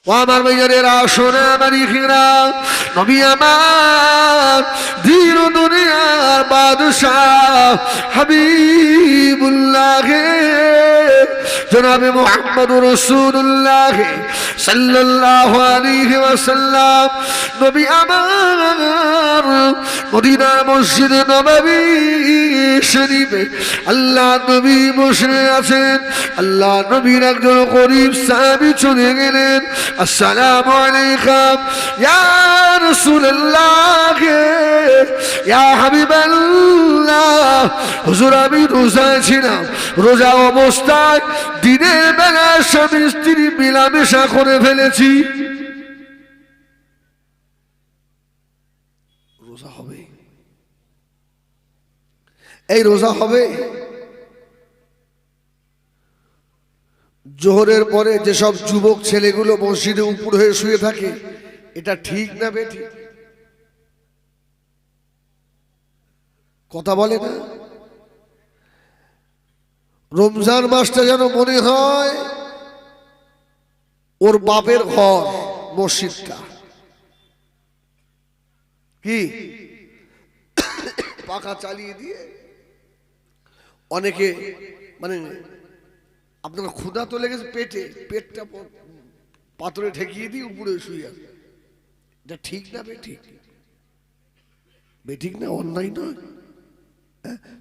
ও আমার ভাইয়েরা, শোনে আমার ইখিরা, নবী আমার দিন ও দুনিয়ার বাদশাহ হাবিবুল্লাহ জনাবে মুহাম্মদুর রাসূলুল্লাহ সাল্লাল্লাহু আলাইহি ওয়াসাল্লাম নবী আমার মদিনা মসজিদ নববী শরীফে আল্লাহ নবী বসে আছেন। আল্লাহ নবীর একজন গরীব সাহাবী চলে গেলেন। আসসালামু আলাইকুম ইয়া রাসূলুল্লাহ ইয়া হাবিবাল্লাহ। হুজুর আমি রোজায় ছিলাম, রোজা অবস্থায় দিনের বেলা স্বামী স্ত্রী মিলামেশা করে ফেলেছি। রোজা হবে, এই রোজা হবে। জোহরের পরে যেসব যুবক ছেলেগুলো মসজিদে উপর হয়ে শুয়ে থাকে, এটা ঠিক না বেঠিক? কথা বলে না? রমজান মাসটা যেন মনে হয় ওর বাপের ঘর মসজিদটা। কি পাখা চালিয়ে দিয়ে অনেকে মানে আপনার ক্ষুধা তো লেগেছে পেটে, পেটটা পাথরে ঠেকিয়ে দিয়ে উপরে শুয়ে আছে। এটা ঠিক না বেঠিক? বেঠিক না, অন্যায় নয়?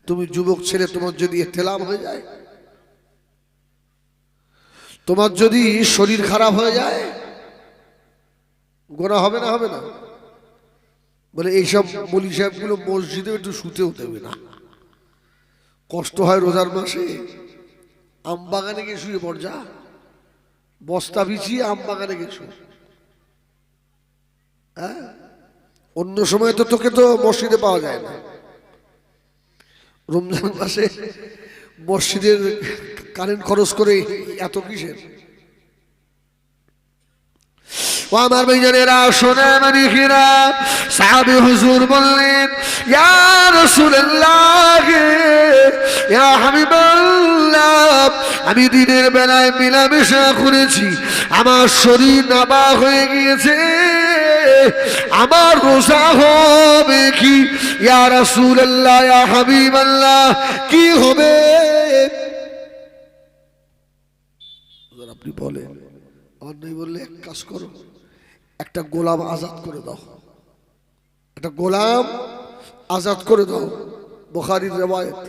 তুমি যুবক ছেলে, তোমার যদি এতেলাম হয়ে যায়, তোমার যদি শরীর খারাপ হয়ে যায়, গোনা হবে না? হবে না? বলে এইসব মৌলী সাহেবগুলো মসজিদে একটু শুতেও দেবে না। কষ্ট হয় রোজার মাসে, আম বাগানে গিয়ে শুয়ে পড়, যা বস্তা বিছিয়ে আম বাগানে গিয়ে শুয়ে। হ্যাঁ, অন্য সময় তো তোকে তো মসজিদে পাওয়া যায় না। রমজান মাসে মসজিদের কারেন্ট খরচ করে এত কিসের? ও আমার ভাইজানেরা, শোনে আমার ইখিরা, সাহাবী হুজুর বললেন ইয়া রাসূলুল্লাহ ইয়া হাবিবাল্লাহ, আমি দিনের বেলায় মিলামেশা করেছি, আমার শরীর নাবা হয়ে গিয়েছে, আমার রোজা হবে কি? ইয়া রাসূলুল্লাহ ইয়া হাবিবাল্লাহ, কি হবে? আপনি বলেন। আর নাই বললে এক কাজ করো, একটা গোলাম আজাদ করে দাও, একটা গোলাম আজাদ করে দাও। বুখারীর রিওয়ায়াত।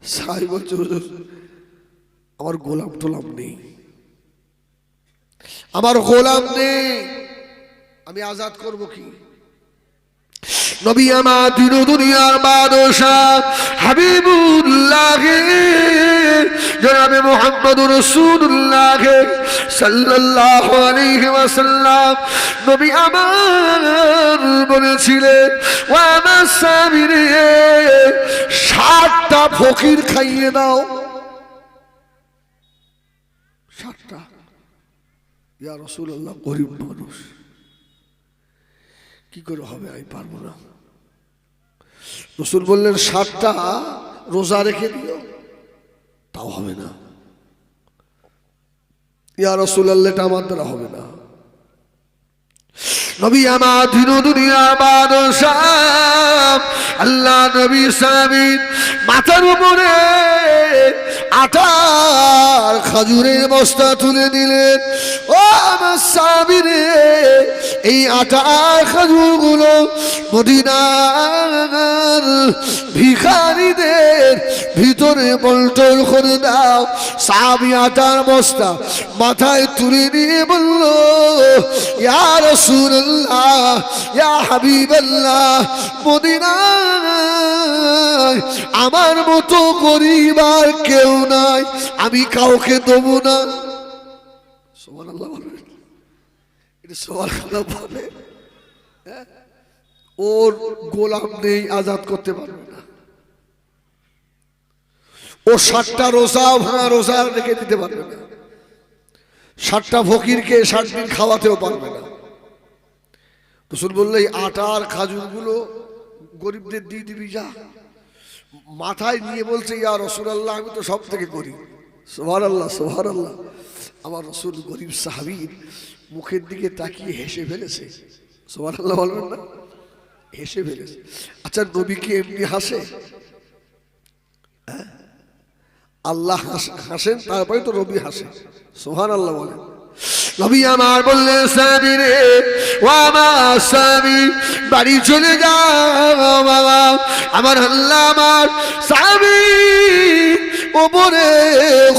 সাহাবী বলছে হুজুর আমার গোলাম টোলাম নেই, আমার গোলাম নেই, আমি আজাদ করব কি? নবী আমার দিন দুনিয়ার বাদশাহ হাবিবুল্লাহ জনাবে মুহাম্মদুর রাসূলুল্লাহ সাল্লাল্লাহু আলাইহি ওয়াসাল্লাম নবী আমার বলেছিলেন, ও আমার সাহাবীরে 60টা ফকির খাইয়ে দাও। 60টা? ইয়া রাসূলুল্লাহ, গরিব মানুষ, কি করে হবে? আমি পারবো না। রাসূল বললেন 60টা রোজা রেখে দিও, তাও হবে না। ইয়া রাসূলুল্লাহ, এটা আমার দ্বারা হবে না। নবী আমার দিন দুনিয়া বাদশাহ আল্লাহ নবী সাবিন মাথার উপরে আটার খাজুরের বস্তা তুলে দিলেন। ও আমার সাবিরে, এই আটার খাজুরগুলো মদিনার ভিখারীদের ভিতরে বন্টন করে দাও। সাহাবী আটার বস্তা মাথায় তুলে নিয়ে বলল, ইয়া রাসূলুল্লাহ ইয়া হাবিবাল্লাহ, মদিনায় আমার মতো গরীব আর কেউ নাই, আমি কাউকে দেব না। সুবহানাল্লাহ বলে, এটা সুবহানাল্লাহ বলে। ওর গোলাম নেই, আজাদ করতে পারবে না। ও 60টা রোজা ভাঙা রোজা রেখে দিতে পারবে না। 60টা ফকিরকে 60 দিন খাওয়াতেও পারবে না। রাসূল বললে আটার খাজুরগুলো গরিবদের দিয়ে দিবি যা। মাথায় নিয়ে বলছে, ইয়া রাসূলুল্লাহ, আমি তো সব থেকে গরিব। সুবহানাল্লাহ সুবহানাল্লাহ। আমার রাসূল গরিব সাহাবীর মুখের দিকে তাকিয়ে হেসে ফেলেছে। সুবহানাল্লাহ বলবেন না? হেসে ফেলেছে। আচ্ছা নবী কি এমনি হাসে? আল্লাহ হাসেন, তারপরে তো নবী হাসে। সুবহানাল্লাহ বলেন। নবী আমার বললেন সাহাবী রে, ও আমার সাহাবী বাড়ি চলে যাও বাবা, আমার আল্লাহ আমার সাহাবী ওপরে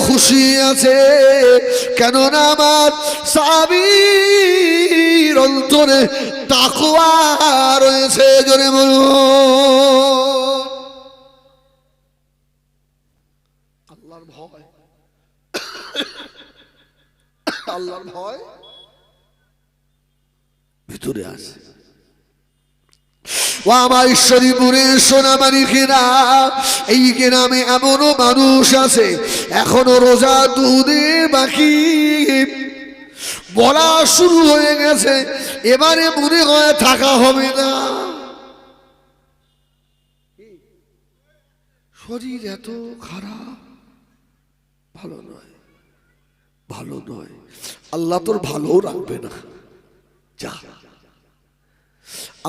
খুশি আছে, কেননা আমার সাহাবীর অন্তরে তাকওয়া রয়েছে। জোরে বলুন আল্লাহর ভয়। আল্লাহর ভয় ভিতরে আছে। ও আমার ঈশ্বরীপুরের সোনামানিকেরা, এই গ্রামে এমনও মানুষ আছে এখনো রোজা দুদিন বাকি, বলা শুরু হয়ে গেছে এবারে মনে হয় থাকা হবে না। শরীর এত খারাপ, ভালো নয়, ভালো নয়। আল্লাহ তোর ভালো রাখবে না। যা,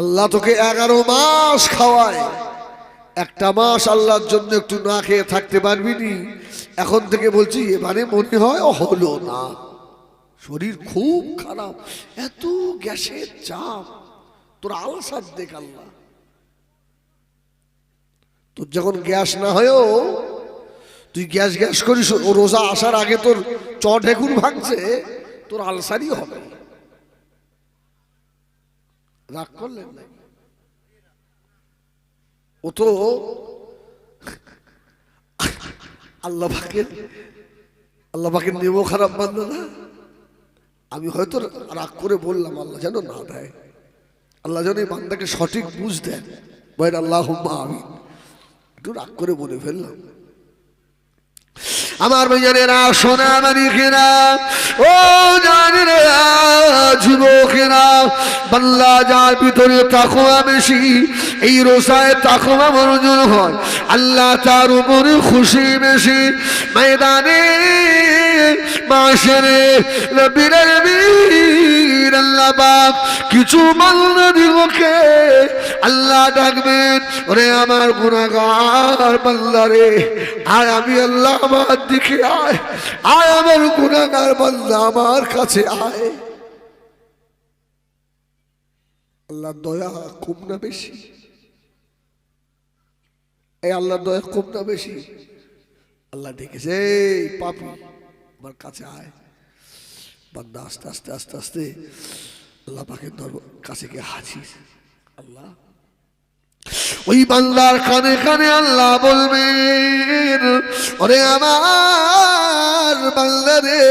আল্লাহ তোকে 11 মাস খাওয়ায়, একটা মাস আল্লাহর জন্য একটু না খেয়ে থাকতে পারবি নি। এখন থেকে বলছি এবারে মনে হয় হলো না, শরীর খুব খারাপ, এত গ্যাসের চাপ, তোর আলসার দেখ। আল্লাহ তোর যখন গ্যাস না হয়েও তুই গ্যাস গ্যাস করিস, ও রোজা আসার আগে তোর ঢেকুর ভাঙছে, তোর আলসারই হবে। রাগ করলেন না? ও তো আল্লাহ পাকের নেমো খারাপ বান্দা না। আমি হয়তো রাগ করে বললাম, আল্লাহ যেন না দেয়, আল্লাহ যেন এই বান্দাকে সঠিক বুঝ দেন। বলেন আল্লাহুম্মা আমিন। একটু রাগ করে বলে ফেললাম। আমার ভাইজানেরা, সোনামানিকেরা, ও জানেরা, যুবকেরা, বান্দা যার ভিতরে তাকওয়া বেশি, এই রোজায় তাকওয়া বর্জন হয়, আল্লাহ তার উপরে খুশি বেশি। ময়দানে মাশরে রব্বিল আলামিন আল্লাহ পাক কিছু বান্দাদিগকে আল্লাহ ডাকবেন, ওরে আমার গুনাহগার বান্দা রে, আর আমি আল্লাহ আমার দিকে আয়, আয় আমার গুনাহগার বান্দা আমার কাছে আয়। আল্লাহর দয়া কম না বেশি? এই আল্লাহর দয়া কম না বেশি? আল্লাহ ডেকেছে, পাপী আমার কাছে আয়। বান্দা আস্তে আস্তে আস্তে আস্তে আল্লাহ পাকের কাছে গিয়ে হাজির। আল্লাহ ওই বান্দার কানে কানে আল্লাহ বলবেন, ওরে আমার বান্দা রে,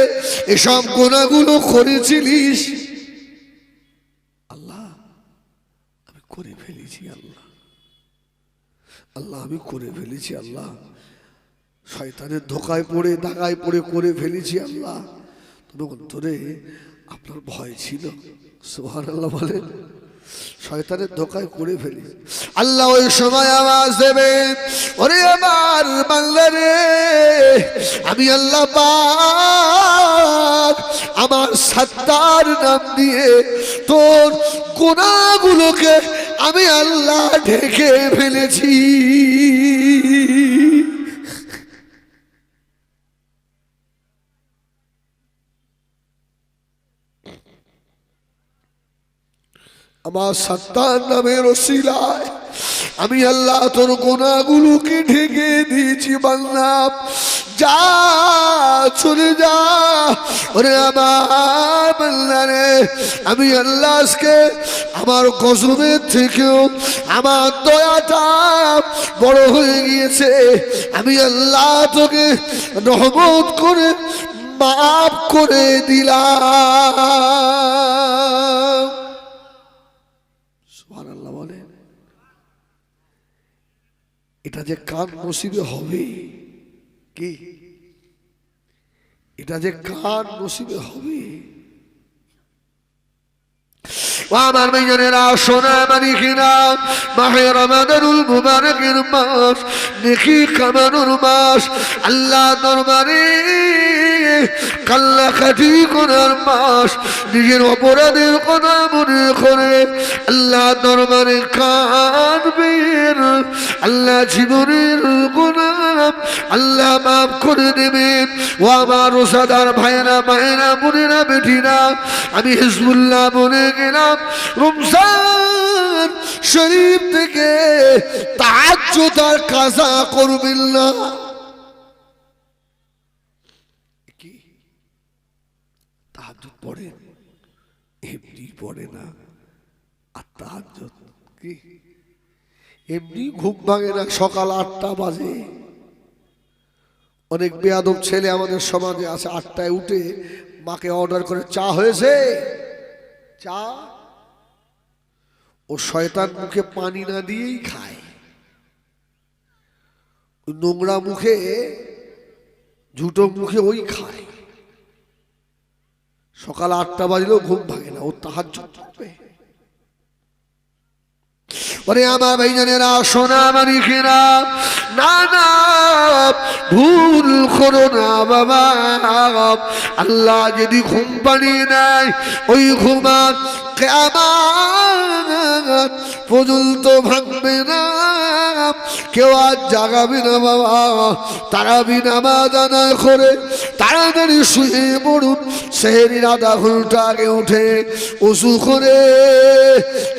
এসব গুনাহগুলো করেছিলিস, আল্লাহ আমি করে ফেলেছি, আল্লাহ আল্লাহ আমি করে ফেলেছি, আল্লাহ শয়তানের ধোকায় পড়ে দাগায় পড়ে করে ফেলেছি, আল্লাহ তবে অন্তরে আপনার ভয় ছিল। সুবহানাল্লাহ বলেন। শয়তানের ধোকায় করে ফেলি। আল্লাহ ওই সময় আওয়াজ দেবেন, ওরে আমার বান্দা রে, আমি আল্লাহ পাক আমার সত্তার নাম দিয়ে তোর গুনাহগুলোকে আমি আল্লাহ ঢেকে ফেলেছি। আমার সত্তার নামের ওসিলায় আমি আল্লাহ তোর গুনাহগুলোকে ঢেকে দিয়েছি। বান্দা যা, চলে যা। ওরে আমার বান্দা রে, আমি আল্লাহ আজকে আমার গজবের থেকেও আমার দয়াটা বড় হয়ে গিয়েছে। আমি আল্লাহ তোকে রহমত করে মাফ করে দিলাম। সুবহানাল্লাহ বলেন। এটা যে কার নসিবে হবে, কি এটা যে কার নসিবে হবে। ও আমার মেয়েরা সোনা মানিকেরা, মাহে রমাদানুল মুবারকের মাস, নেকি কামানোর মাস, আল্লাহ দরবারে কান্নাকাটি করার মাস, নিজের অপরাধের কথা মনে করে আল্লাহ দরবারে কাঁদবেন। আল্লাহ জীবনের গুনাহ আল্লাহ মাফ করে দেবেন। ও আমার রোজাদার ভাইয়েরা, মায়েরা, বোনেরা, বেটিরা, আমি হিজবুল্লাহ বলে গেলাম, রমজান শরীফ থেকে তাহাজ্জুদ আর কাজা করবেন না। কি তাহাজ্জুদ পড়েন? এমনি পড়ে না। আর তাহাজ্জুদ কি এমনি ঘুম ভাঙে না। সকাল 8টা বাজে। অনেক বেয়াদব ছেলে আমাদের সমাজে আছে, 8টায় উঠে মাকে অর্ডার করে, চা হয়েছে, চা। ও শয়তান মুখে পানি না দিয়েই খায়। নোংরা মুখে, ঝুটো মুখে ওই খায়। সকাল 8টা বাজলেও ঘুম ভাঙে না। ও তাহাজ্জুদ পড়বে। ওরে আমার ভাইজানেরা, সোনা মানিকেরা, না না ভুল করো না বাবা। আল্লাহ যদি ঘুম পাড়িয়ে নেয়, ওই ঘুমার কিয়ামত পর্যন্ত ভাঙবে না। কেউ আজ জাগাবে না বাবা। তারাবি নামাজ আদায় করে তাড়াতাড়ি শুয়ে পড়ুন। সেহরির আধা ঘন্টা আগে উঠে ওযু করে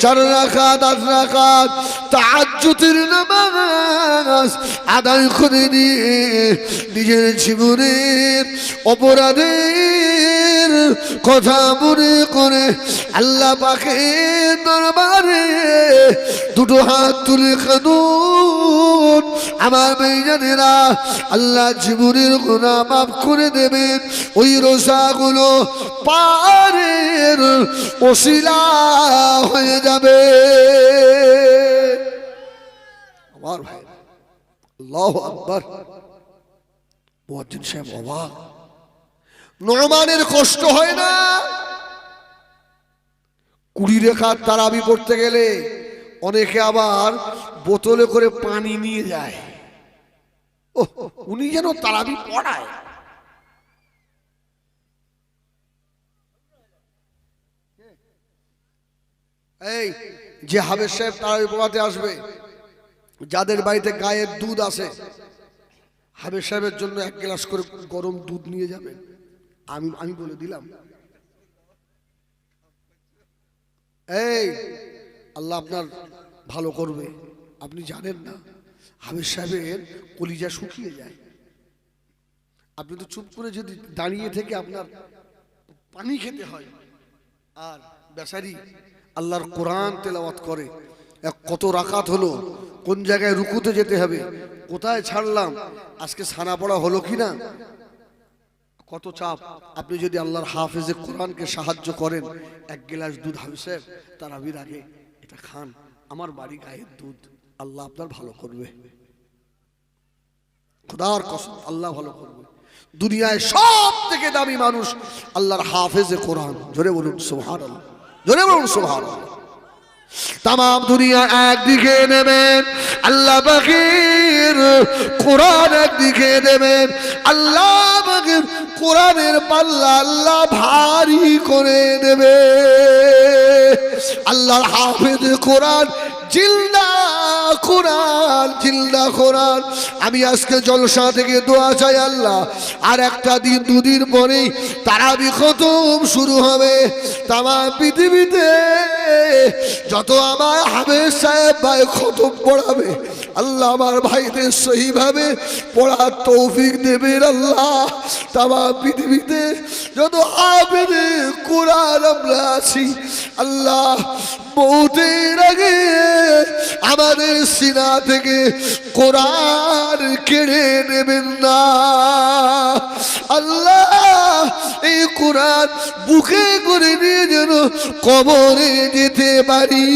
4 রাকাত 8 রাকাত তাহাজ্জুদের নামাজ আদায় করে দিয়ে নিজের জীবনের অপরাধের কথা মনে করে আল্লাহ পাকের দরবারে দুটো হাত তুলে কাঁদুন। আমার মেয়েরা, আল্লাহ জীবনের গুনাহ মাফ করে দেবেন। ওই রোজাগুলো পারের ওসিলা হয়ে যাবে। আমার ভাই, আল্লাহু আকবার। মুয়াজ্জিন সাহেব অবাক। নোমানের কষ্ট হয় না? 20 রাকাত তারাবি পড়তে গেলে অনেকে আবার বোতলে করে পানি নিয়ে যায়। ও, উনি যেন তারাবি পড়ায়। এই যে হাবেজ সাহেব তারাবি পড়াতে আসবে, যাদের বাড়িতে গায়ের দুধ আছে, হাবেজ সাহেবের জন্য 1 গ্লাস করে গরম দুধ নিয়ে যাবেন। আমি বলে দিলাম। এই আল্লাহ আপনার ভালো করবে। আপনি জানেন না, হাবেজ সাহেবের কলিজা শুকিয়ে যায়। আপনি তো চুপ করে যদি দাঁড়িয়ে থেকে আপনার পানি খেতে হয়। আর বেচারি আল্লাহর কোরআন তেলাওয়াত করে। কত রাকাত হলো, কোন জায়গায় রুকুতে যেতে হবে, কোথায় ছাড়লাম, আজকে ছানা পড়া হলো কিনা, কত চাপ। আপনি যদি আল্লাহর হাফেজে কোরআনকে সাহায্য করেন, 1 গ্লাস দুধ হাবেজ সাহেব তারাবির আগে এটা খান, আমার বাড়ি গায়ের দুধ, আল্লাহ আপনার ভালো করবে। খোদার কসম, আল্লাহ ভালো করবে। দুনিয়ায় সব থেকে দামি মানুষ আল্লাহর হাফেজে কোরআন। জোরে বলুন সুবহানাল্লাহ, জোরে বলুন সুবহানাল্লাহ। তাম দুনিয়া একদিকে নেবেন, আল্লাহ পাকের কোরআন একদিকে নেবেন। আল্লাহ পাকের কোরআনের পাল্লা আল্লাহ ভারী করে দেবে। আল্লাহর হাফেজ কোরআন, জিন্দা কোরআন, জিন্দা কোরআন। আমি আজকে জলসা থেকে দোয়া চাই, আল্লাহ আর একটা দিন 2 দিন পরেই তারাবি খতম শুরু হবে। তামাম পৃথিবীতে যত আমার হাফেজ সাহেব ভাই খতম পড়াবে, আল্লাহ আমার ভাইদের সহিভাবে পড়ার তৌফিক দেবেন। আল্লাহ তামাম পৃথিবীতে যত হাফেজ কোরআন আমরা আছি, আল্লাহ মৌতের আগে আমাদের সিনা থেকে কোরআন কেড়ে নেবেন না। আল্লাহ এই কোরআন বুকে করে নিয়ে যেন কবরে যেতে পারি।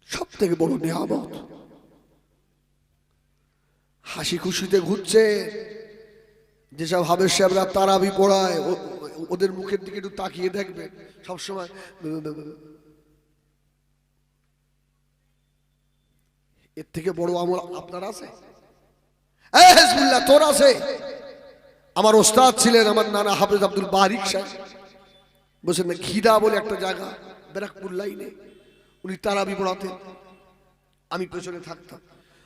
সব থেকে বড় নিয়ামত। হাসি খুশিতে ঘুরছে, যেসব হাবের সাহেবরা তারাবি পড়ায় ওদের মুখের দিকে একটু তাকিয়ে দেখবে সবসময়। এর থেকে বড় আমল আপনার আছে? হিজবুল্লাহ তোর আছে? আমার ওস্তাদ ছিলেন আমার নানা হাফেজ আব্দুল বারিক সাহেব, বলছেন না খিদা বলে একটা জায়গা ব্যারাকপুর লাইনে, উনি তারাবি পড়াতেন, আমি পেছনে থাকতাম,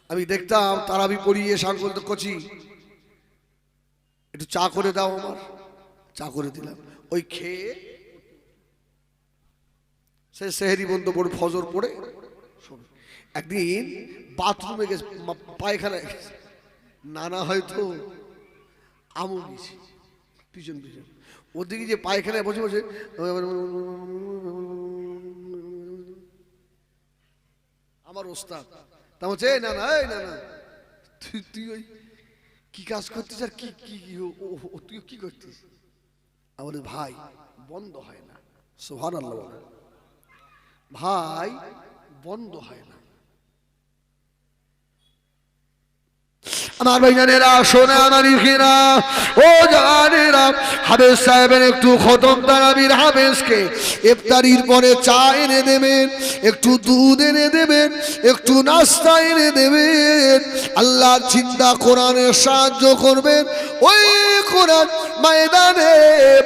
আমি দেখতাম তারাবি পড়িয়ে শান বলতে কচি একটু চা করে দাও, আমার চা করে দিলাম, ওই খেয়ে সে সেহেরি বন্ধ পড়ে ফজর পড়ে। একদিন বাথরুমে গেছে, পায়খানায় গেছে, নানা হয়তো আমু গেছি পিছন পিছন, ওদিকে যে পায়খানায় বসে বসে আমার ওস্তাদ তা বলছে না না না না তুই ওই কি কাজ করতিস আর কি কি তুই কি করতিস? আমাদের ভাই বন্ধ হয় না, সুবহানাল্লাহ, ভাই বন্ধ হয় না। আমার ভাইজানেরা শোনা আমারই ঘিরা ও জানেরা, হাফেজ সাহেবের একটু খতম তারাবির হাফেজকে ইফতারির পরে চা এনে দেবেন, একটু দুধ এনে দেবেন, একটু নাস্তা এনে দেবেন, আল্লাহর চিন্তা কোরআনের সাহায্য করবেন, ওই কোরআন ময়দানে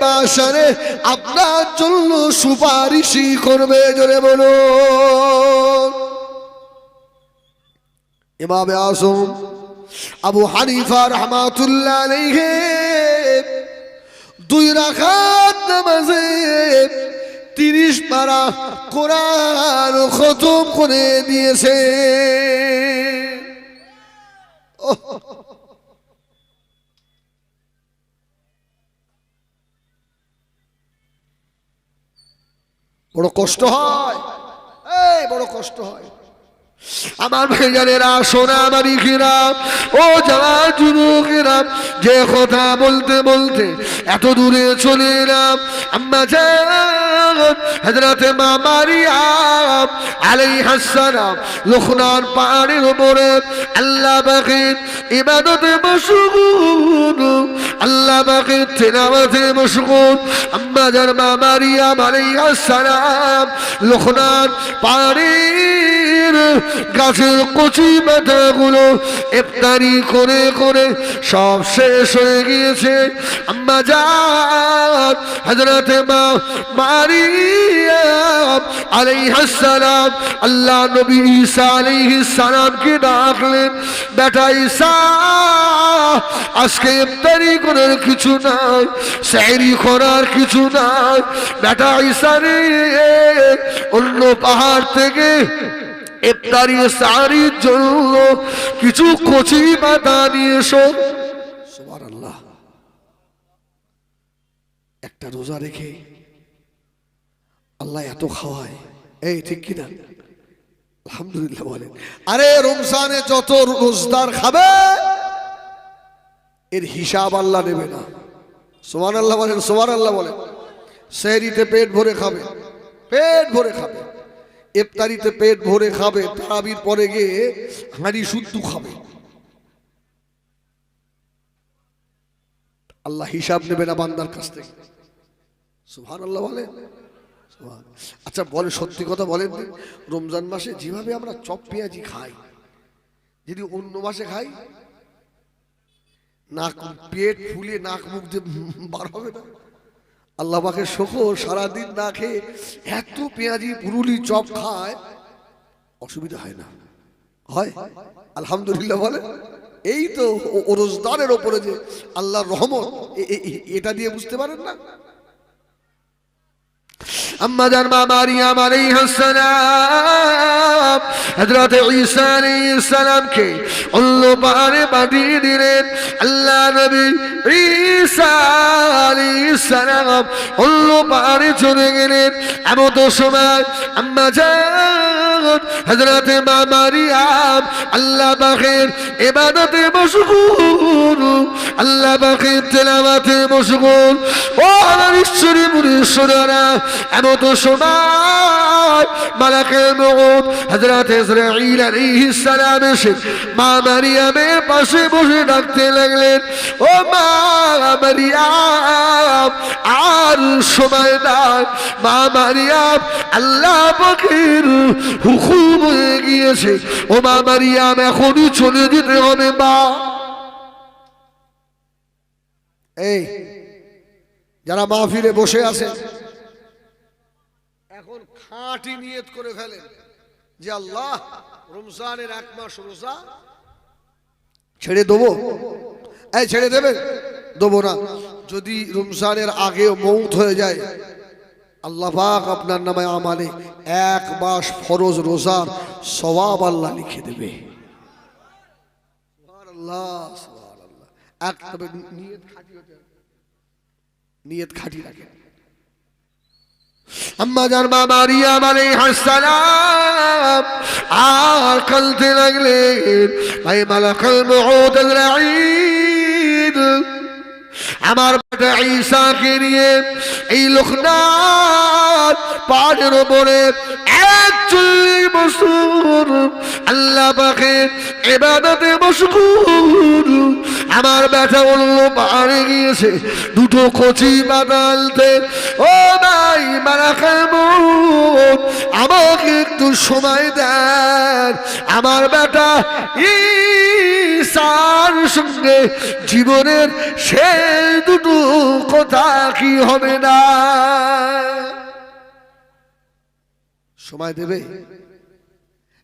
বাসারে আপনার জন্য সুপারিশই করবে। জোরে বলুন। ইমামে আযম আবু হানিফা রাহমাতুল্লাহ আলাইহি 2 রাকাত নামাজে 30 পারা কোরআন খতম করে দিয়েছে। বড় কষ্ট হয়, এই বড় কষ্ট হয়। আমার ভাইজানেরা শোনা আমারই ঘিরা ও জওয়ান যুবকেরা, যে কথা বলতে বলতে এত দূরে চলে এলাম, আম্মা জান হযরতে মা মারিয়াম আলাইহিস সালাম লুকমান পাহাড়ের উপরে আল্লাহ পাকের ইবাদতে মশগুল, আল্লাহ পাকের তিলাওয়াতে মশগুল। আম্মা জান মা মারিয়াম আলাইহিস সালাম লুকমান পাহাড়ের গাছের কচি পাতাগুলো ইফতারি করে করে সব শেষ হয়ে গিয়েছে। আম্মা জান হযরতে মা মারিয়াম আলাইহিস সালাম আল্লাহ নবী ঈসা আলাইহিস সালামকে ডাকলেন, বেটা ঈসা আজকে ইফতারি করার কিছু নাই, সেহরি করার কিছু নাই, বেটা ঈসা রে অন্য পাহাড় থেকে ইফতারি সারির জন্য কিছু কচি পাতা নিয়ে এসো। সুবহানাল্লাহ। একটা রোজা রেখে আল্লাহ এত খাওয়ায়, এই ঠিক কিনা? আলহামদুলিল্লাহ বলেন। আরে রমজানে যত রোজদার খাবে এর হিসাব আল্লাহ নেবে না। সুবহানাল্লাহ বলেন, সুবহানাল্লাহ বলেন। সেহরিতে পেট ভরে খাবে, পেট ভরে খাবে, ইফতারিতে পেট ভরে খাবে, তারাবির পরে গিয়ে হাঁড়ি শুদ্ধ খাবে, আল্লাহ হিসাব নেবে না বান্দার কাছ থেকে। সুবহানাল্লাহ বলে। আচ্ছা বলে, সত্যি কথা বলেন, রমজান মাসে যেভাবে আমরা চপ পেঁয়াজি খাই, যদি অন্য মাসে খাই নাক পেট ফুলে নাক মুখ দিয়ে বার হবে না? আল্লাহ পাকের শুকর, সারাদিন না খেয়ে এত পেঁয়াজি পুরুলি চপ খায়, অসুবিধা হয় না? হয় আলহামদুলিল্লাহ বলে। এই তো রোজদারের ওপরে যে আল্লাহর রহমত, এটা দিয়ে বুঝতে পারেন না? আম্মা জান মা মারিয়াম আলাইহিস সালাম হযরত ঈসা আলাইহিস সালামকে অন্য পাহাড়ে পাঠিয়ে দিলেন। আল্লাহ নবী ঈসা আলাইহিস সালাম অন্য পাহাড়ে চলে গেলেন। এমন সময় আম্মা জান হযরত মা মারিয়াম আল্লাহ পাকের ইবাদতে মশগুল, আল্লাহ পাকের তেলাওয়াতে মশগুল। ও আমার ঈশ্বরী মুনীশ্বরেরা, এমন সময় মালাকুল মউত হযরত ইসরাঈল আলাইহিস সালাম এসে মা মারিয়ামের পাশে বসে ডাকতে লাগলেন, ও মা মারিয়াম আর সময় নাই, মা মারিয়াম আল্লাহ পাকের হুকুম হয়ে গিয়েছে, ও মা মারিয়াম এখনই চলে যেতে হবে। মা এই যারা মাহফিলে বসে আছে এখন খাঁটি নিয়ত করে ফেলেন যে আল্লাহ রমজানের 1 মাস রোজা ছেড়ে দেবো। এই ছেড়ে দেবেন? দেবো না। যদি রমজানের আগে মৌত হয়ে যায় আল্লাহ পাক আপনার নামে আমালে 1 মাস ফরজ রোজার সওয়াব আল্লাহ লিখে দেবে। সুবহানাল্লাহ সুবহানাল্লাহ। এক তবে নিয়ত খাঁটি হতে হবে, নিয়ত খাঁটি রাখেন। আম্মা জান মা মারিয়াম আলাইহিস সালাম আর কাঁদতে লাগলেন, ভাই মালাকুল মউত আজরাইল আমার বেটা ঈসাকে নিয়ে এই লোকনাথ পাহাড়ের উপরে 41 বছর আল্লাহ পাকের ইবাদতে মশগুল আমার বেটা বলল পাহাড়ে গিয়েছে দুটো কচি পাতা আনতে। ও ভাই মালাকুল মউত আমাকে একটু সময় দেন, আমার বেটা ঈসার সঙ্গে জীবনের শেষ দুটো কথা কি হবে না? সময় দেবে,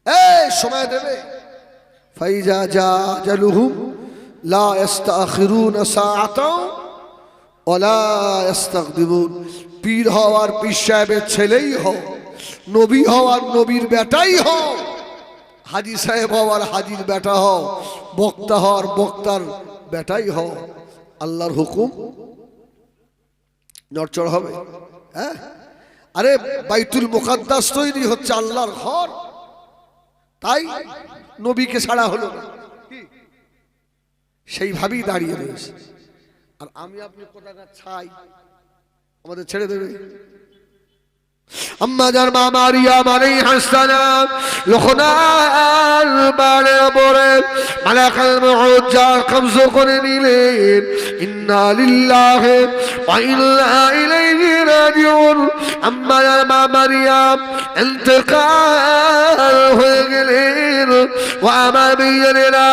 এই সময় দেবে। ফাইজা জালুহুম লা ইস্তাখিরুনা সাআতাও ওয়ালা ইস্তাকদিমুন। পীর হওয়ার পীর সাহেবের ছেলেই হও, নবী হওয়ার নবীর বেটাই হও, হাজী সাহেব হওয়ার হাজীর বেটা হও, বক্তা হওয়ার বক্তার বেটাই হও, আল্লাহর হুকুম নড়চড় হবে। হ্যাঁ, আরে বাইতুল মুকাদ্দাস তৈরি হচ্ছে আল্লাহর ঘর, তাই নবীকে ছাড়া হলো না, সেইভাবেই দাঁড়িয়ে রয়েছে। আর আমি আপনি কোথাকার ছাই, আমাদের ছেড়ে দেবে? আম্মা জান মা মারিয়াম আলাইহিস সালাম লোকনাথ পাহাড়ের উপরে মালাকুল মউত যার কবজা করে নিলেন। ইন্না লিল্লাহি ওয়া ইন্না ইলাইহি রাজিউন। আম্মা জান মা মারিয়াম ইন্তেকাল হয়ে গেলেন। ওয়া আমার ভাইয়েরা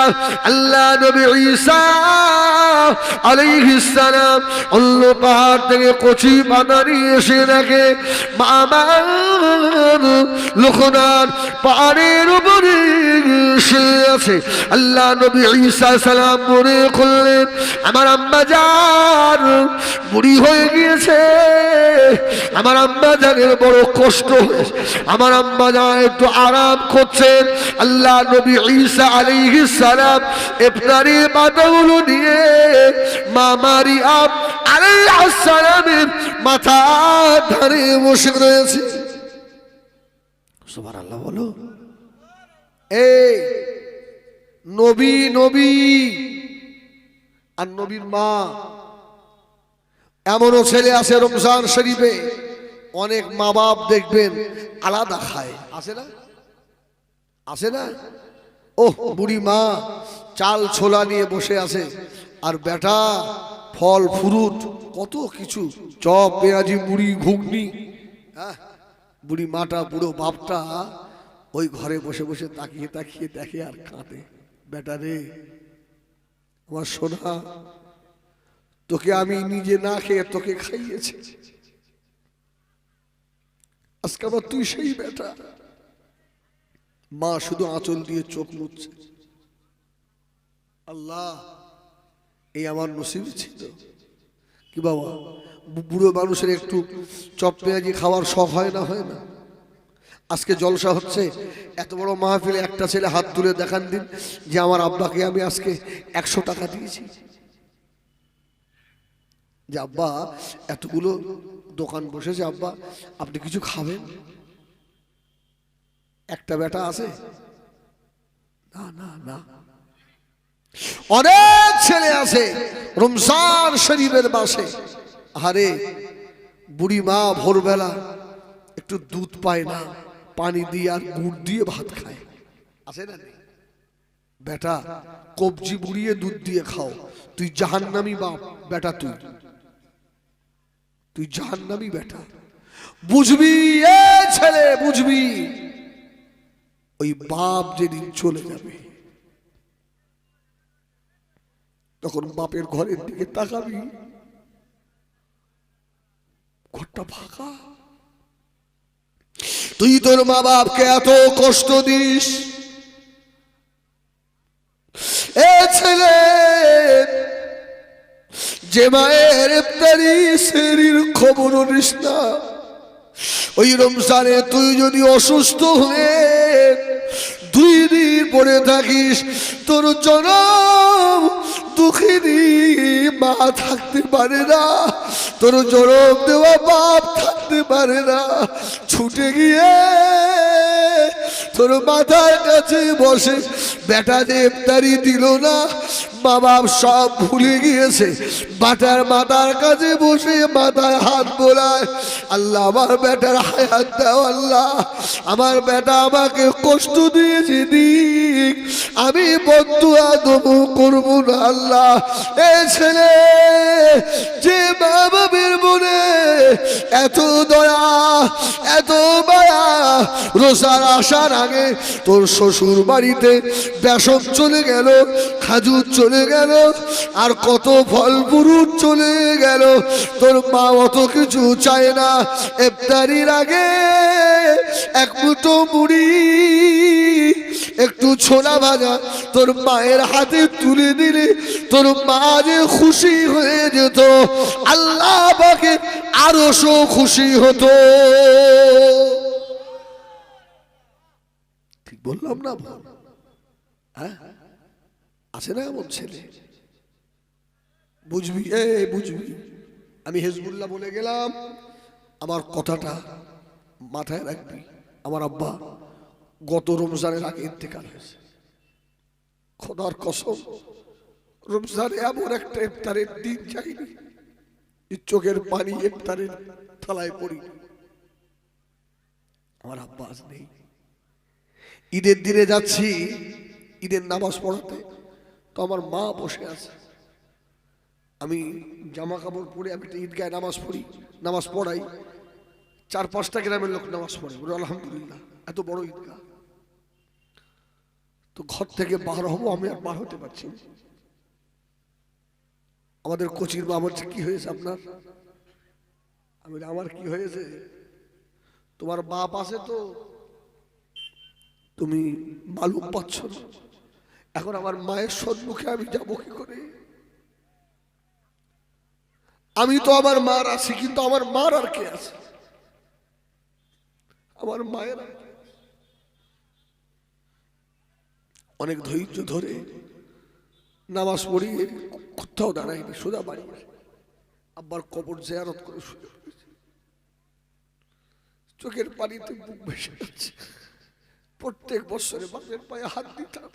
আল্লাহ নবী ঈসা আলাইহিস সালাম অন্য পাহাড় থেকে কচি পাতা নিয়ে এসে দেখে লোকনাথ পাহাড়ের উপরে শুয়ে আছে। আল্লাহ নবী ঈসা সালাম মনে করলেন আমার আম্মা জান বুড়ি হয়ে গিয়েছে, আমার আম্মা জানের বড় কষ্ট হয়েছে, আমার আম্মা জান একটু আরাম করছেন। আল্লাহ নবী ঈসা আলাইহিস সালাম ইফতারি পাতাগুলো নিয়ে মা মারিয়াম আলাইহিস সালামের মাথা ধরে বসে রয়েছে। সুবহানাল্লাহ বলো। এই নবী নবী আর নবীর মা, এমনও ছেলে আছে রমজান শরীফে অনেক মা বাপ দেখবেন আলাদা খায়, আছে না? আছে না? ওহ, বুড়ি মা চাল ছোলা নিয়ে বসে আছে আর বেটা ফল ফ্রুট কত কিছু, চপ পেঁয়াজি মুড়ি ঘুগনি। হ্যাঁ, বুড়ি মাটা বুড়ো বাপটা ওই ঘরে বসে বসে তাকিয়ে তাকিয়ে দেখে আর কাঁদে। বেটা রে আমার সোনা, তোকে আমি নিজে না খেয়ে তোকে খাইয়েছি, আজকে আবার তুই সেই বেটা। মা শুধু আঁচল দিয়ে চোখ মুছছে। আল্লাহ, এই আমার নসিব ছিল কি বাবা? বুড়ো মানুষের একটু চপ পেঁয়াজি খাওয়ার শখ হয় না? হয় না? আজকে জলসা হচ্ছে, এত বড় মাহফিলে একটা ছেলে হাত তুলে দেখান দিন যে আমার আব্বাকে আমি আজকে 100 টাকা দিয়েছি। যে আব্বা এতগুলো দোকান বসেছে, আব্বা আপনি কিছু খাবেন? একটা বেটা আছে? না না না, অনেক ছেলে আছে রমজান শরীফের মাসে। আরে বুড়ি মা ভোরবেলা একটু দুধ পায় না, পানি দিয়ে আর গুড় দিয়ে ভাত খায়, আছে না? বেটা কবজি বুড়িয়ে দুধ দিয়ে খাও, তুই জাহান্নামী বাপ বেটা, তুই জাহান্নামী বেটা। বুঝবি এ ছেলে, বুঝবি ওই বাপ যেদিন চলে যাবে তখন বাপের ঘরের দিকে তাকাবি, ঘরটা ফাঁকা। তুই তোর মা বাপকে এত কষ্ট দিস, এ ছেলে যে মায়ের ইফতারি সেহরির খবরও নিস না। ওই রমজানে তুই যদি অসুস্থ হয়ে 2 দিন পড়ে থাকিস, তোর জনম দুঃখিনী মা থাকতে পারে না, তোর জনম দেওয়া বাপ থাকতে পারে না। ছুটে গিয়ে তোর মাথার কাছে বসে, বেটা যে ইফতারি দিল না, মা বাপ সব ভুলে গিয়েছে, বাটার মাথার কাছে বসে মাথায় হাত বোলায়, আল্লাহ আমার বেটার হায়াত দাও, আল্লাহ আমার বেটা আমাকে কষ্ট দিয়েছে দিক, আমি বদদুয়া দেবো করবো না আল্লাহ। এ ছেলে যে মা বাপের মনে এত দয়া এত মায়া, রোজার আসার আগে তোর শ্বশুর বাড়িতে বেসন চলে গেল, খাজুর চলে গেল, আর কত ফল ফুরুট চলে গেল, তোর মা অত কিছু চায় না। ইফতারির আগে 1 মুঠো মুড়ি একটু ছোলা ভাজা তোর মায়ের হাতে তুলে দিলে তোর মা যে খুশি হয়ে যেত, আল্লাহ পাকে আরো খুশি হতো। ঠিক বললাম না? হ্যাঁ, আছে না এমন ছেলে? বুঝবি এ বুঝবি। আমি হিজবুল্লাহ বলে গেলাম, আমার কথাটা মাথায় রাখবি। আমার আব্বা গত রমজানের আগে ইন্তেকাল হয়েছে। খোদার কসম, রমজানে এমন একটা ইফতারের দিন যায়নি চোখের পানি ইফতারের থালায় পড়ি। আমার আব্বা আজ নেই। ঈদের দিনে যাচ্ছি ঈদের নামাজ পড়াতে, তো আমার মা বসে আছে, আমি জামা কাপড় পরে আমি একটা ঈদগায় নামাজ পড়ি, নামাজ পড়াই, 4-5টা গ্রামের লোক নামাজ পড়ে, বলে আলহামদুলিল্লাহ এত বড় ঈদগাহ। তো ঘর থেকে বার হবো, আমি আর বার হতে পারছি না। আমাদের কোচির মা বলছে কি হয়েছে আপনার? আমি আমার কি হয়েছে, তোমার বাপ আছে তো তুমি মালুম পাচ্ছ না, এখন আমার মায়ের সম্মুখে আমি যাবো কি করে? আমি তো আমার মার আছি, কিন্তু আমার মার আর কে আছে? আমার মায়ের অনেক ধৈর্য ধরে নামাজ পড়িয়ে কোথাও দাঁড়াইনি, সোজা বাড়ি আব্বার কবর জিয়ারত করে শুয়ে পড়েছে। চোখের পানিতে বুক ভেসে যাচ্ছে। প্রত্যেক বছরে বাপের পায়ে হাত দিতাম,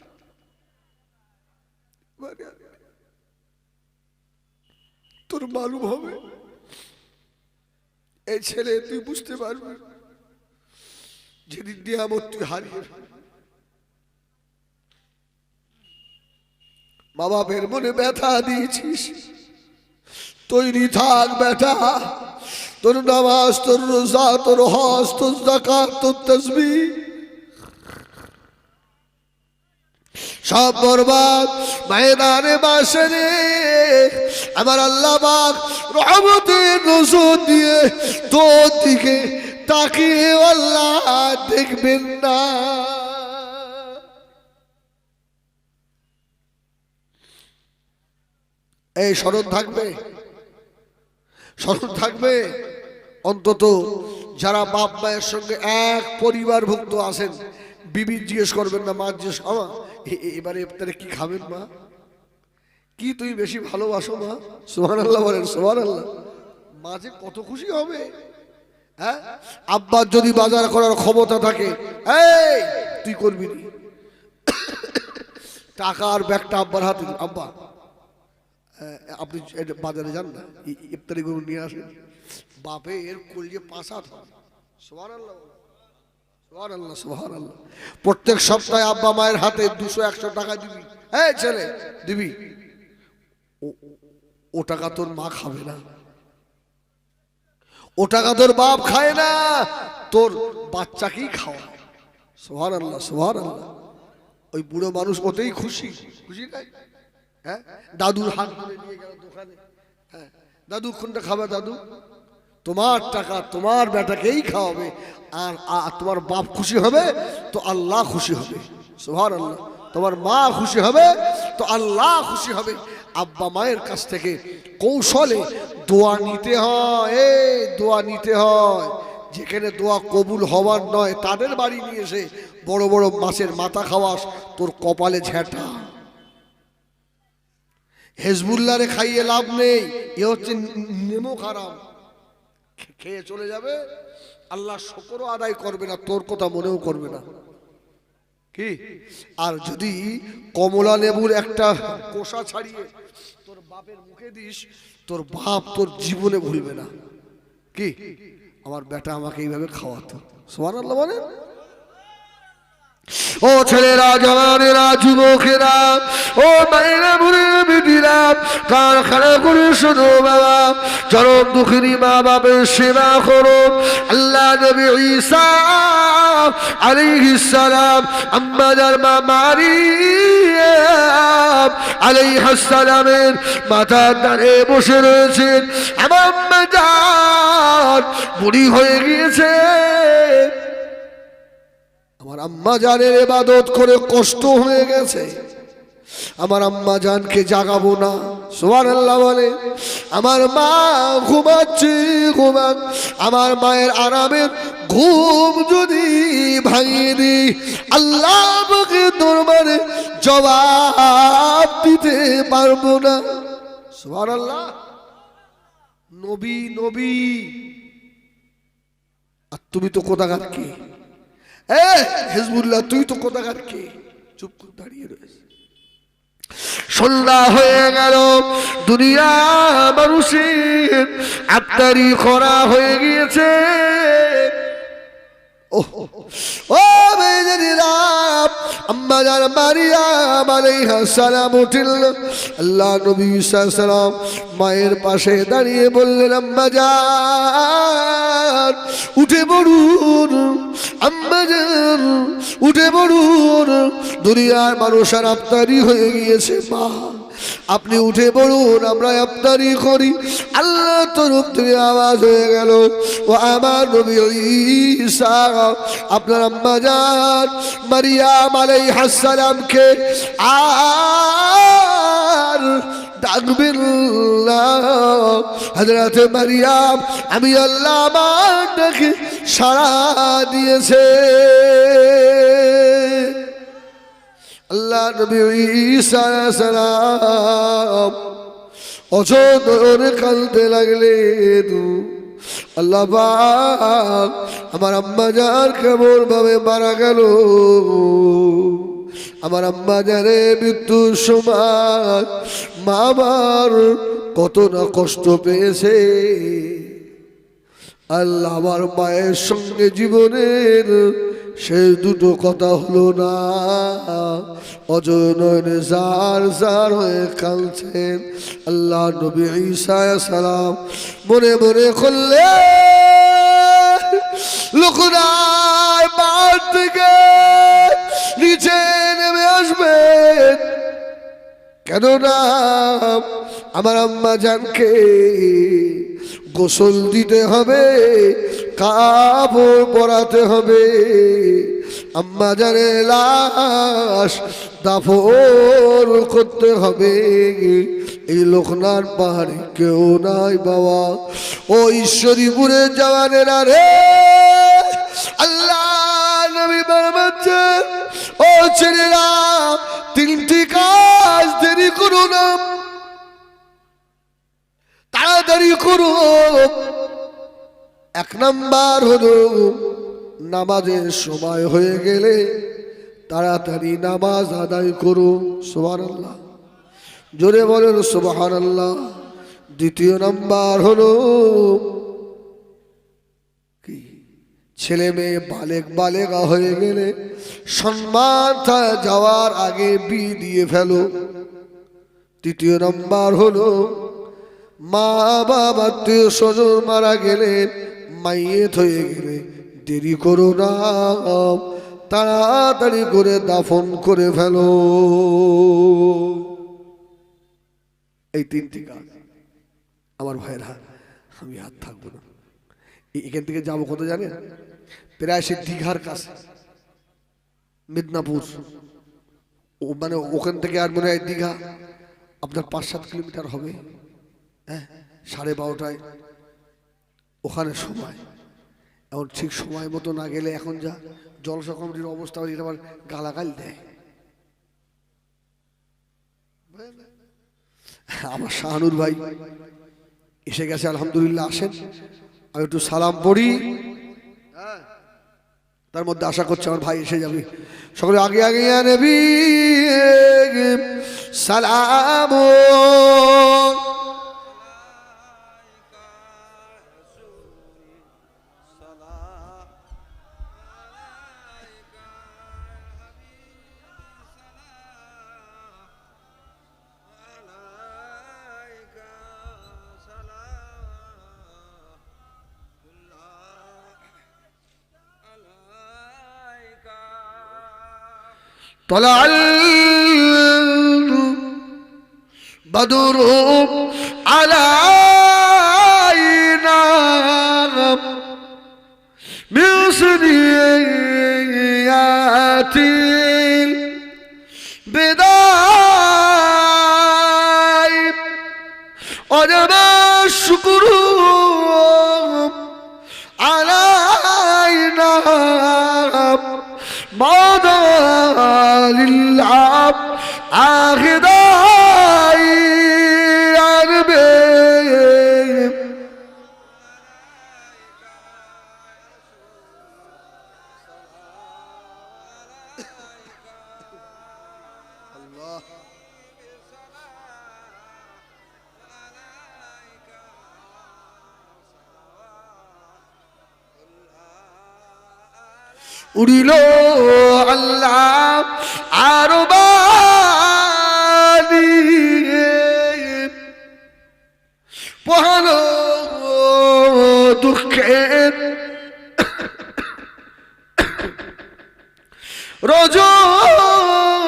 তোর মালুম হবে এই ছেলে, তুই বুঝতে পারবি যেদিন নিয়ামত তুই হারিয়ে। মা বাপের মনে ব্যথা দিয়েছিস, তৈরি থাক বেটা, তোর নামাজ, তোর রোজা, তোর হজ, তোর যাকাত, তোর তাসবিহ সব বরবাদ ময়দানে বাসরে। আমার আল্লাহ পাক রহমতের নজর দিয়ে তোর দিকে তাকিয়ে আল্লাহ দেখবেন না। এই স্মরণ থাকবে, স্মরণ থাকবে। অন্তত যারা বাপ মায়ের সঙ্গে এক পরিবারভুক্ত আছেন, বিবি জিজ্ঞেস করবেন না, মা জিজ্ঞেস, আমা এবারে ইফতারে কি খাবেন মা, কি তুমি বেশি ভালোবাসো মা? সুবহানাল্লাহ বলেন, সুবহানাল্লাহ। মা যে কত খুশি হবে। হ্যাঁ, আব্বার যদি বাজার করার ক্ষমতা থাকে, এই তুই করবি নি, টাকার ব্যাগটা আব্বার হাতে, আব্বা আপনি বাজারে যান না, ইফতারি গরু নিয়ে আসেন। বাপে এর কলজে 5 হাত হয়। সুবহানাল্লাহ, সুবহানাল্লাহ, সুবহানাল্লাহ। প্রত্যেক সপ্তাহে আব্বা মায়ের হাতে 200-100 টাকা দিবি। এই ছেলে দিবি, ও টাকা তোর মা খাবে না, ও টাকা তোর বাপ খায় না, তোর বাচ্চাকেই খাওয়া। সুবহানাল্লাহ সুবহানাল্লাহ। ওই বুড়ো মানুষ ওতেই খুশি, খুশি নাই? হ্যাঁ, দাদুর হাত ধরে নিয়ে গেল দোকানে, হ্যাঁ দাদু কোনটা খাবে? দাদু তোমার টাকা তোমার বেটাকেই খাওয়াবে, আর তোমার বাপ খুশি হবে তো আল্লাহ খুশি হবে। সুবহানাল্লাহ। তোমার মা খুশি হবে তো আল্লাহ খুশি হবে। আব্বা মায়ের কাছ থেকে কৌশলে দোয়া নিতে হয়, দোয়া নিতে হয়। যেখানে দোয়া কবুল হওয়ার নয় তাদের বাড়ি নিয়ে এসে বড় বড় মাছের মাথা খাওয়াস, তোর কপালে ঝেঁটা। হেজবুল্লাহরে খাইয়ে লাভ নেই, এ হচ্ছে নেমো খারাপ। খেয়ে চলে যাবে, আল্লাহ শুকরও আদায় করবে না, তোর কথা মনেও করবে না। কি? আর যদি কমলা লেবুর একটা কোষা ছাড়িয়ে তোর বাপের মুখে দিস, তোর বাপ তোর জীবনে ভুলবে না। কি? আমার বেটা আমাকে এইভাবে খাওয়াতো। সুবহানাল্লাহ বলেন। ও ছেলেরা, জওয়ানেরা, যুবকেরা, ও মায়েরা, বুড়িরা, বেটিরা, কারখানা করে শোনো বাবা, চরম দুঃখিনী মা বাপের সেবা করো। আল্লাহ নবী ঈসা আলাইহিস সালাম আম্মাজার মা মারিয়াম আলাইহিস সালামের মাথার দ্বারে বসে রয়েছেন। আমার আম্মা জান বুড়ি হয়ে গিয়েছে, আমার আম্মা জানের ইবাদত করে কষ্ট হয়ে গেছে, আমার আম্মা জানকে জাগাবো না। সুবহানাল্লাহ বলে। আমার মা ঘুমাচ্ছে, ঘুমাক, আমার মায়ের আরামের ঘুম যদি ভাঙিয়ে দিই, আল্লাহ আমাকে দরবারে জবাব দিতে পারবো না। সুবহানাল্লাহ। নবী নবী, আর তুমি তো কোথাকার কে? হিজবুল্লাহ তুই তো কোথাকার কে? চুপ করে দাঁড়িয়ে রয়েছে। সন্ধ্যা হয়ে গেল, দুনিয়া মানুষের আফতারি করা হয়ে গিয়েছে। ও বেজেরা, আম্মা জান মারিয়াম আলাইহিস সালাম উঠলেন। আল্লাহ নবী ঈসা আলাইহিস সালাম মায়ের পাশে দাঁড়িয়ে বললেন, আম্মা জান উঠে পড়ুন, আম্মা জান উঠে পড়ুন, দুনিয়ার মানুষের আফতারি হয়ে গিয়েছে। মা আপনি উঠে পড়ুন, আমরা ইফতারি করি। আল্লাহ তরফ থেকে আওয়াজ হয়ে গেল, ও আমার নবী ঈসা, আপনার আম্মা জান মারিয়াম আলাইহিস সালামকে আর ডাকবেন না। হযরত মারিয়াম আমি আল্লাহ আমার ডাকে সাড়া দিয়েছে। আল্লাহ নবী ঈসা আলাইহিস সালাম অঝরে কাঁদতে লাগলেন। আল্লাহ পাক আমার আম্মা জান কেমন ভাবে মারা গেল, আমার আম্মা জানে মৃত্যুর সময় মা আমার কত না কষ্ট পেয়েছে। আল্লাহ আমার মায়ের সঙ্গে জীবনের সেই দুটো কথা হলো না, অজনয়নে জার জার হয়ে কাঁদছেন। আল্লাহ নবী ঈসা আলাইহিস সালাম মনে মনে করলে লোকনায় পাহাড় থেকে নিচে নেমে আসবেন, কেননা আমার আম্মা জানকে গোসল দিতে হবে, কাপড় পরাতে হবে, আম্মা জানের লাশ দাফন করতে হবে। এই লোকনার পাহাড়ে কেউ নাই বাবা। ও ঈশ্বরীপুরের জওয়ানেরা রে, আল্লাহ নবী বারবাচ্চা, ও ছেলেরা, তিনটি কাজ দেরি করো না, তাড়াতাড়ি করো। এক নাম্বার হলো নামাজের সময় হয়ে গেলে তাড়াতাড়ি নামাজ আদায় করো। সুবহানাল্লাহ, জোরে বলেন সুবহানাল্লাহ। দ্বিতীয় নাম্বার হলো কি, ছেলে মেয়ে বালেগা হয়ে গেলে সম্মান যাওয়ার আগে বিয়ে দিয়ে ফেলো। তৃতীয় নাম্বার হলো মা বাবা আত্মীয় স্বজন মারা গেলে, মাইয়েত হয়ে গেলে দেরি করো না, তাড়াতাড়ি করে দাফন করে ফেলো। এই তিনটি কাজ আমার ভাইরা, আমি আর থাকবো না। এখান থেকে যাবো কত জানেন? প্রায় সে দীঘার কাছে, মিদনাপুর, মানে ওখান থেকে আর মনে হয় দীঘা আপনার 5-7 কিলোমিটার হবে। হ্যাঁ, 12:30টায় ওখানে সময়। এখন ঠিক সময় মতো না গেলে এখন যা জলসা কমিটির অবস্থা, এটা আবার গালাগাল দেয়। আমার শাহানুর ভাই এসে গেছে, আলহামদুলিল্লাহ। আসেন, আমি একটু সালাম পড়ি, তার মধ্যে আশা করছি আমার ভাই এসে যাবে। সকলে আগে আগে নবী সালাম। طلع البدر علينا من ثنيات البداء وجب الشكر علينا بعد للعب آخداي عربي الله উড়িল আল্লাহ আরবানি পহালো দুঃখের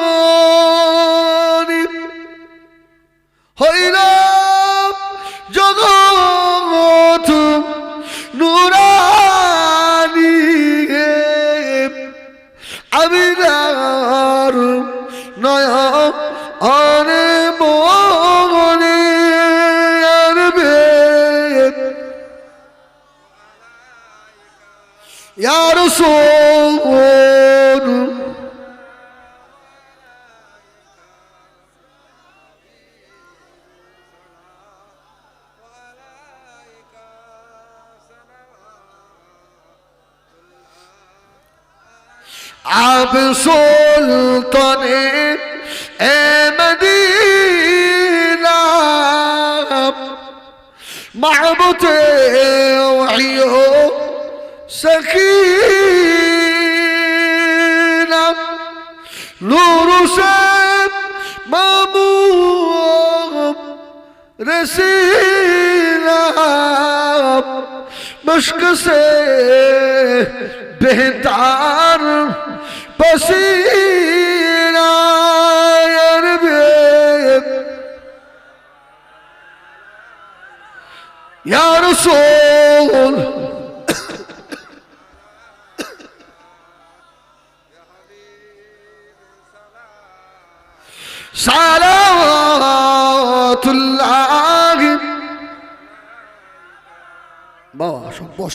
রজনী হইল জগৎ নুরানি আমিনার নয়নে মনে আরবে ইয়া রাসূল আব সুলতানে এ মদিনা মাহবুতে ওহিও সকিনা নূর সে মামুম রসিলা مشک سے بہتر پسینہ یا رسول صلوات اللہ বাবা সব